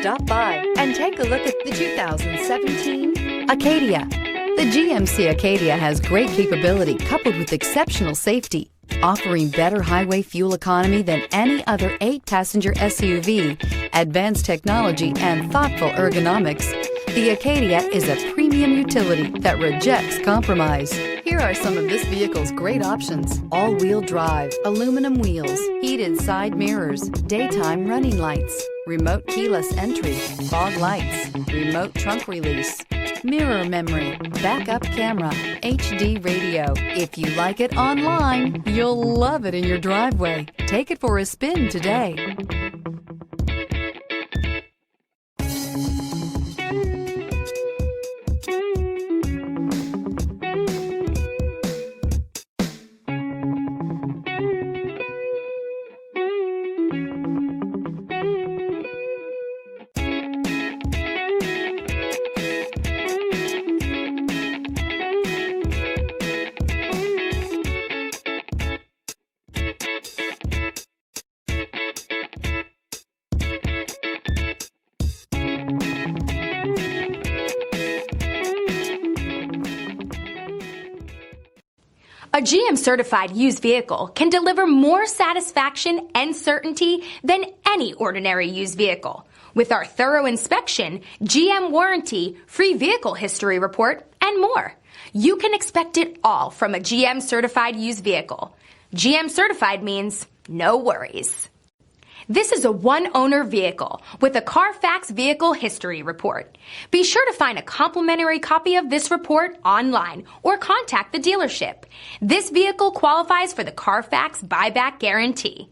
Stop by and take a look at the 2017 Acadia. The GMC Acadia has great capability coupled with exceptional safety, offering better highway fuel economy than any other 8-passenger SUV, advanced technology, and thoughtful ergonomics. The Acadia is a premium utility that rejects compromise. Here are some of this vehicle's great options: all-wheel drive, aluminum wheels, heated side mirrors, daytime running lights, remote keyless entry, fog lights, remote trunk release, mirror memory, backup camera, HD radio. If you like it online, you'll love it in your driveway. Take it for a spin today. A GM-certified used vehicle can deliver more satisfaction and certainty than any ordinary used vehicle. With our thorough inspection, GM warranty, free vehicle history report, and more. You can expect it all from a GM-certified used vehicle. GM-certified means no worries. This is a one-owner vehicle with a Carfax Vehicle History Report. Be sure to find a complimentary copy of this report online or contact the dealership. This vehicle qualifies for the Carfax Buyback Guarantee.